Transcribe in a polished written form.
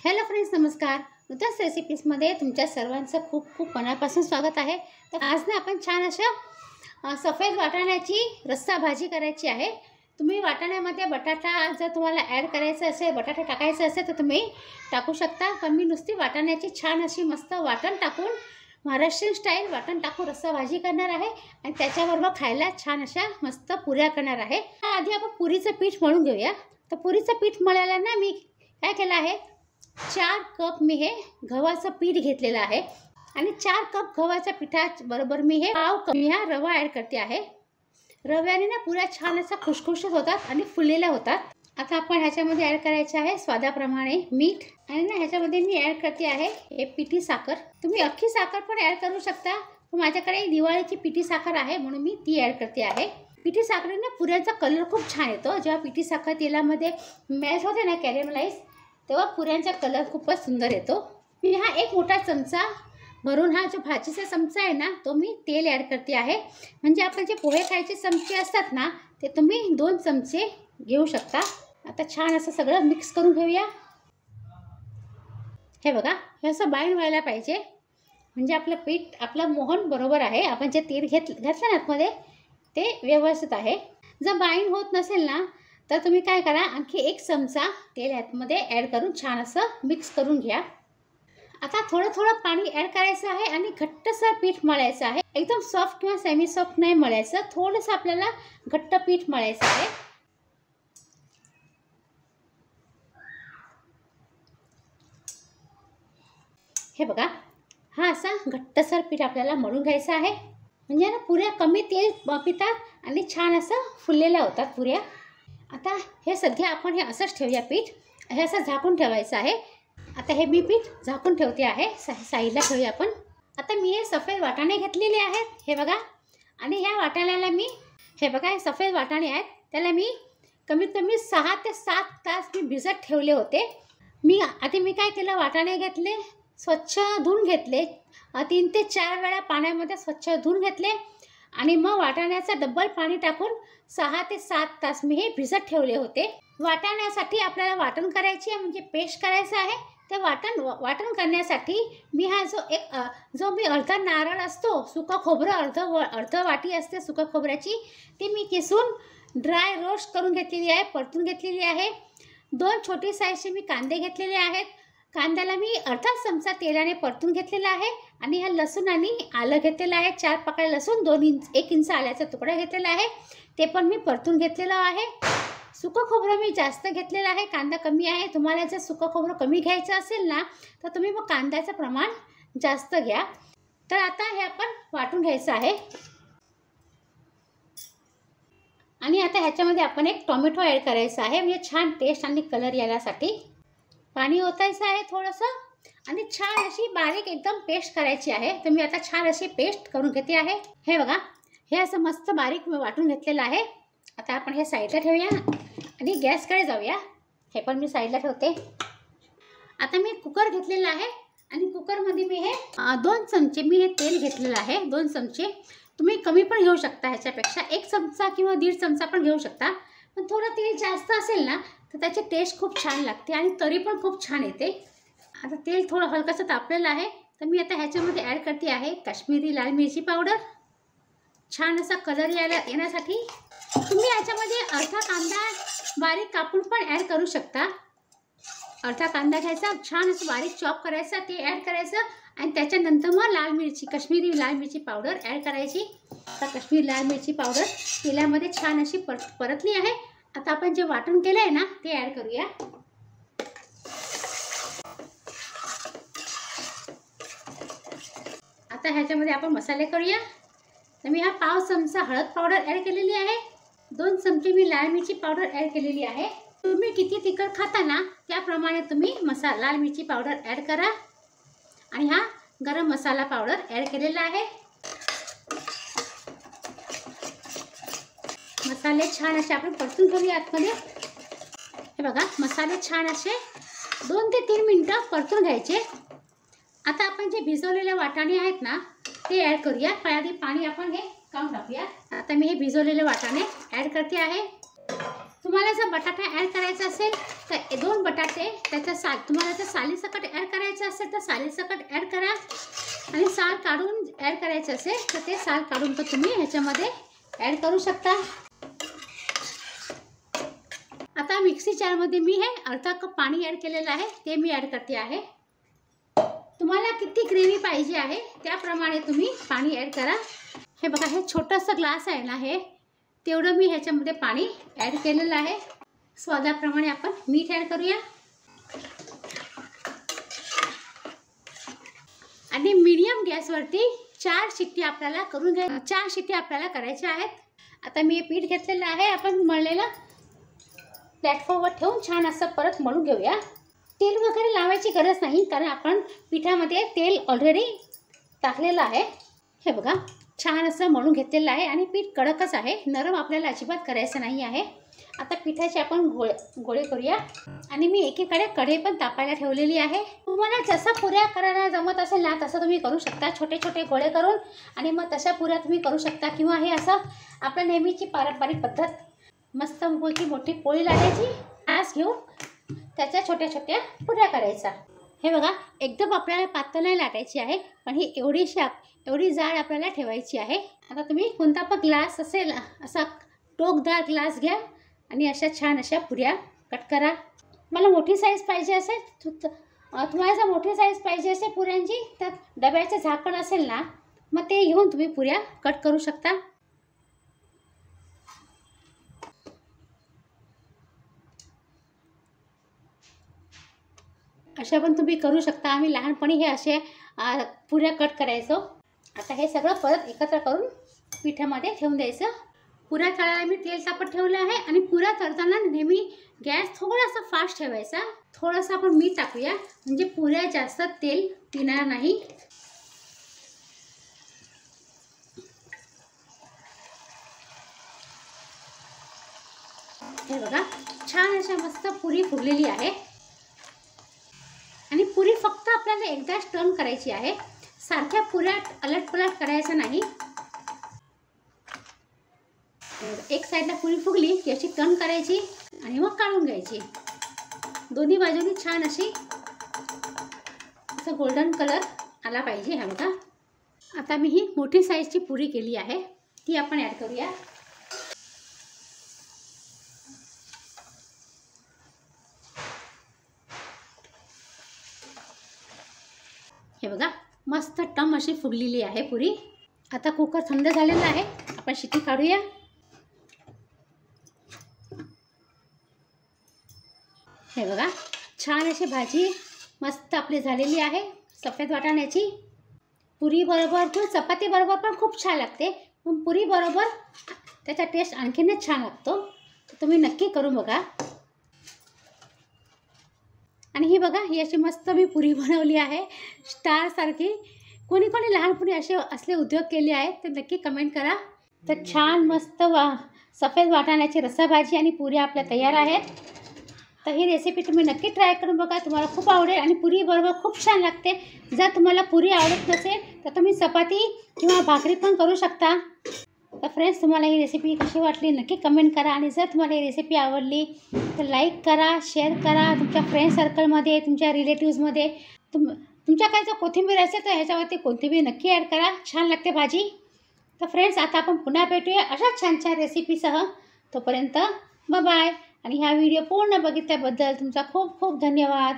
Hello friends, नमस्कार. नूतन रेसिपीजमध्ये तुमच्या सर्वांचं खूप खूप मनापासून स्वागत आहे. तर आज ना आपण छान अशा सफेद वाटाण्याची रस्सा भाजी करायची आहे. तुम्ही वाटाण्यामध्ये बटाटा जर तुम्हाला ॲड करायचं असेल, बटाटा टाकायचं असेल तर तुम्ही टाकू शकता. पण मी नुसती वाटाण्याची छान अशी मस्त वाटण टाकून महाराष्ट्रीयन स्टाईल वाटण टाकून रस्सा भाजी करणार आहे आणि त्याच्याबरोबर खायला छान अशा मस्त पुऱ्या करणार आहे. आधी आपण पुरीचं पीठ मळून घेऊया. तर पुरीचं पीठ मळायला ना मी काय केलं आहे, 4 कप मी हे गव्हाचं पीठ घेतलेलं आहे आणि 4 कप गव्हाच्या पिठाबरोबर मी हे पाव कप हा रवा ॲड करते आहे. रव्याने ना पुऱ्या छान असा खुशखुशीत होतात आणि फुललेल्या होतात. आता आपण ह्याच्यामध्ये ॲड करायचे आहे स्वादाप्रमाणे मीठ आणि ना ह्याच्यामध्ये मी ॲड करते आहे हे पिठी साखर. तुम्ही अख्खी साखर पण ॲड करू शकता, पण माझ्याकडे दिवाळीची पिठी साखर आहे म्हणून मी ती ॲड करते आहे. पिठी साखरेने पुऱ्यांचा कलर खूप छान येतो. जेव्हा पिठी साखर तेलामध्ये मॅश होते ना, कॅरेमलाइज, तेव्हा पुऱ्यांचा कलर खूपच सुंदर येतो. मी हा एक मोठा चमचा भरून हा जो भाजीचा चमचा आहे ना, तो मी तेल ॲड करते आहे. म्हणजे आपण जे पोहे खायचे चमचे असतात ना, ते तुम्ही 2 चमचे घेऊ शकता. आता छान असं सगळं मिक्स करून घेऊया. हे बघा, हे असं बाइंड व्हायला पाहिजे, म्हणजे आपलं पीठ आपलं मोहन बरोबर आहे. आपण जे तेल घातलं ना आतमध्ये ते व्यवस्थित आहे. जर बाइंड होत नसेल ना, तर तुम्ही काय करा, आणखी 1 चमचा तेल ह्यामध्ये ॲड करून छान असं मिक्स करून घ्या. आता थोडं थोडं पाणी ॲड करायचं आहे आणि घट्टसर पीठ मळायचं आहे. एकदम सॉफ्ट किंवा सेमी सॉफ्ट नाही मळायचं, थोडंसं आपल्याला घट्ट पीठ मळायचं आहे. हे बघा, हा असा घट्टसर पीठ आपल्याला मळून घ्यायचं आहे. म्हणजे ना पुऱ्या कमी तेल पितात आणि छान असं फुललेल्या होतात पुऱ्या. आता हे सध्या आपण हे असंच ठेवूया, पीठ हे असं झाकून ठेवायचं आहे. आता हे मी पीठ झाकून ठेवते आहे, साईडला ठेवूया आपण. आता मी हे सफेद वाटाणे घेतलेले आहेत, हे बघा. आणि ह्या वाटाण्याला मी, हे बघा, हे सफेद वाटाणे आहेत, त्याला मी कमीत कमी 6 ते 7 तास मी भिजत ठेवले होते. आधी मी काय केलं, वाटाणे घेतले, स्वच्छ धुवून घेतले, 3 ते 4 वेळा पाण्यामध्ये स्वच्छ धुवून घेतले आणि मग वाटाण्याचं डबल पाणी टाकून 6 ते 7 तास मी हे भिजत ठेवले होते. वाटाण्यासाठी आपल्याला वाटण करायची आहे, म्हणजे पेस्ट करायचं आहे. ते वाटण करण्यासाठी मी हा जो मी अर्धा नारळ असतो, सुकं खोबरं अर्ध वाटी असते सुकं खोबऱ्याची, ती मी किसून ड्राय रोस्ट करून घेतलेली आहे, परतून घेतलेली आहे. 2 छोटी साईजचे मी कांदे घेतलेले आहेत. कांद्याला मी अर्धा चमचा तेलाने परतून घेतलेला आहे. आणि हा लसूण आणि आलं घेतलेलं आहे, 4 पाकळ्या लसूण, 1 इंच आल्याचा तुकडा घेतलेला आहे, ते पण मी परतून घेतलेलं आहे. सुकं खोबरं मी जास्त घेतलेलं आहे, कांदा कमी आहे. तुम्हाला जर सुकं खोबरं कमी घ्यायचं असेल ना, तर तुम्ही मग कांद्याचं प्रमाण जास्त घ्या. तर आता हे आपण वाटून घ्यायचं आहे. आणि आता ह्याच्यामध्ये आपण एक टोमॅटो ॲड करायचा आहे, म्हणजे छान टेस्ट आणि कलर येण्यासाठी. पाणी ओतायचं आहे थोडंसं आणि छान अशी बारीक एकदम पेस्ट करायची आहे. तर मी आता छान अशी पेस्ट करून घेते आहे. हे बघा, हे असं मस्त बारीक वाटून घेतलेलं आहे. आता आपण हे साईडला ठेवूया आणि गॅसकडे जाऊया. हे पण मी साईडला ठेवते. आता मी कुकर घेतलेला आहे आणि कुकरमध्ये मी हे 2 चमचे मी हे तेल घेतलेलं आहे. 2 चमचे, तुम्ही कमी पण घेऊ शकता, ह्याच्यापेक्षा 1 चमचा किंवा 1.5 चमचा पण घेऊ शकता. पण थोडं तेल जास्त असेल ना, तर त्याची टेस्ट खूप छान लागते आणि तरी पण खूप छान येते. आता तेल थोडं हलकंसं तापलेलं आहे, तर मी आता ह्याच्यामध्ये ॲड करते आहे काश्मीरी लाल मिरची पावडर, छान असा कलर येण्यासाठी. तुम्ही याच्यामध्ये अर्धा कांदा बारीक कापून पण ॲड करू शकता. अर्धा कांदा घ्यायचा, छान असं बारीक चॉप करायचा, ते ॲड करायचं आणि त्याच्यानंतर मग काश्मीरी लाल मिरची पावडर ॲड करायची. आता काश्मीरी लाल मिरची पावडर तेलामध्ये छान अशी परतली आहे. आता आपण जे वाटण केलं आहे ना, ते ॲड करूया. आता ह्याच्यामध्ये आपण मसाले करूया. तर मी हा पाव चमचा हळद पावडर ॲड केलेली आहे, 2 चमचे मी लाल मिरची पावडर ॲड केलेली आहे. तुम्ही किती तिखट खाता ना, त्याप्रमाणे तुम्ही लाल मिरची पावडर ॲड करा. आणि हा गरम मसाला पावडर ॲड केलेला आहे. मसाले छान असे आपण परतून घेऊया आतमध्ये. हे बघा, मसाले छान असे 2 ते 3 मिनिटं परतून घ्यायचे. आता आपण जे भिजवलेले वाटाणे आहेत ना, ते ॲड करूया. आधी पाणी आपण हे काढून टाकूया. आता मी हे भिजवलेले वाटाणे ॲड करते आहे. तुम्हाला जर बटाटा ॲड करायचा असेल तर 2 बटाटे त्याचा तुम्हाला जर सालीसकट ॲड करायचं असेल तर सालीसकट ॲड करा, आणि साल काढून ॲड करायचं असेल तर ते साल काढून तर तुम्ही ह्याच्यामध्ये ॲड करू शकता. आता मिक्सी जारमध्ये मी हे अर्धा कप पाणी ॲड केलेलं आहे, ते मी ॲड करते आहे. तुम्हाला किती ग्रेव्ही पाहिजे आहे त्याप्रमाणे तुम्ही पाणी ॲड करा. हे बघा, हे छोटंसं ग्लास आहे ना, हे तेवढं मी ह्याच्यामध्ये पाणी ॲड केलेलं आहे. स्वादाप्रमाणे आपण मीठ ॲड करूया, आणि मीडियम गॅसवरती 4 शिट्टी आपल्याला करून घ्या. 4 शिट्टी आपल्याला करायच्या आहेत. आता मी हे पीठ घेतलेलं आहे आपण मळलेलं, प्लॅटफॉर्मवर ठेवून छान असं परत मळून घेऊया. तेल वगैरे लावायची गरज नाही, कारण आपण पिठामध्ये तेल ऑलरेडी टाकलेलं आहे. हे बघा, छान असं मळून घेतलेलं आहे, आणि पीठ कडकच आहे, नरम आपल्याला अजिबात करायचं नाही आहे. आता पिठाचे आपण गोळे करूया, आणि मी एकीकडे कढई पण तापायला ठेवलेली आहे. तुम्हाला जसं पुऱ्या करायला जमत असेल ना तसं तुम्ही करू शकता, छोटे छोटे गोळे करून, आणि मग तशा पुऱ्या तुम्ही करू शकता. किंवा हे असं आपल्या नेहमीची पारंपरिक पद्धत, मस्त मोठी पोळी लाटायची, गॅस घेऊन त्याच्या छोट्या छोट्या पुऱ्या करायचा. हे बघा, एकदम आपल्याला पातळ नाही लाटायची आहे, पण ही एवढी जाड आपल्याला ठेवायची आहे. आता तुम्ही कोणता पण ग्लास असेल असा टोकदार ग्लास घ्या, आणि अशा छान अशा पुऱ्या कट करा. मला मोठी साईज पाहिजे असेल, तुम्हाला जर मोठी साईज पाहिजे असेल पुऱ्यांची, तर डब्याचं झाकण असेल ना, मग ते घेऊन तुम्ही पुऱ्या कट करू शकता. अशा पण तुम्ही करू शकता. आम्ही लहानपणी हे असे पुऱ्या कट करायचो. आता हे सगळं परत एकत्र करून पिठामध्ये ठेवून द्यायचं. पुऱ्या तळायला मी तेल तापत ठेवलं आहे, आणि पुऱ्या तळताना नेहमी गॅस थोडासा फास्ट ठेवायचा. थोडंसं आपण मीठ टाकूया, म्हणजे पुऱ्या जास्त तेल पिणार नाही. हे बघा, छान अशा मस्त पुरी फुगलेली आहे, आणि पुरी फक्त आपल्याला एकदाच टर्न करायची आहे, सारख्या पुऱ्या अलटपलट करायचं नाही. एक साईडला पुरी फुगली की अशी टर्न करायची, आणि मग काढून घ्यायची. दोन्ही बाजूनी छान अशी असं गोल्डन कलर आला पाहिजे. हा बघा, आता मी ही मोठी साईजची पुरी केली आहे, ती आपण ॲड करूया. हे बघा, मस्त टम अशी फुगलेली आहे पुरी. आता कुकर थंड झालेला आहे, आपण शिट्टी काढूया. हे बघा, छान अशी भाजी मस्त आपली झालेली आहे सफेद वाटाण्याची. पुरी बरोबर किंवा चपाती बरोबर पण खूप छान लागते, पण पुरी बरोबर त्याचा टेस्ट आणखीनच छान लागतो. तुम्ही नक्की करून बघा. आणि ही बघा, ही अशी मस्त मी पुरी बनवली आहे स्टारसारखी. कोणी कोणी लहानपणी असले उद्योग केले आहेत ते नक्की कमेंट करा. तर छान मस्त सफेद वाटाण्याची रस्साभाजी आणि पुऱ्या आपल्या तयार आहेत. तर ही रेसिपी तुम्ही नक्की ट्राय करून बघा, तुम्हाला खूप आवडेल, आणि पुरी बरोबर खूप छान लागते. जर तुम्हाला पुरी आवडत नसेल तर तुम्ही चपाती किंवा भाकरी पण करू शकता. तर फ्रेंड्स, तुम्हाला ही रेसिपी कशी वाटली नक्की कमेंट करा, आणि जर तुम्हाला ही रेसिपी आवडली तर लाईक करा, शेअर करा तुमच्या फ्रेंड सर्कलमध्ये, तुमच्या रिलेटिव्समध्ये. तुमच्या काय जर कोथिंबीर असेल तर ह्याच्यावरती कोथिंबीर नक्की ॲड करा, छान लागते भाजी. तर फ्रेंड्स, आता आपण पुन्हा भेटूया अशा छान छान रेसिपीसह. तोपर्यंत बाय. आणि हा व्हिडिओ पूर्ण बघितल्याबद्दल तुमचा खूप खूप धन्यवाद.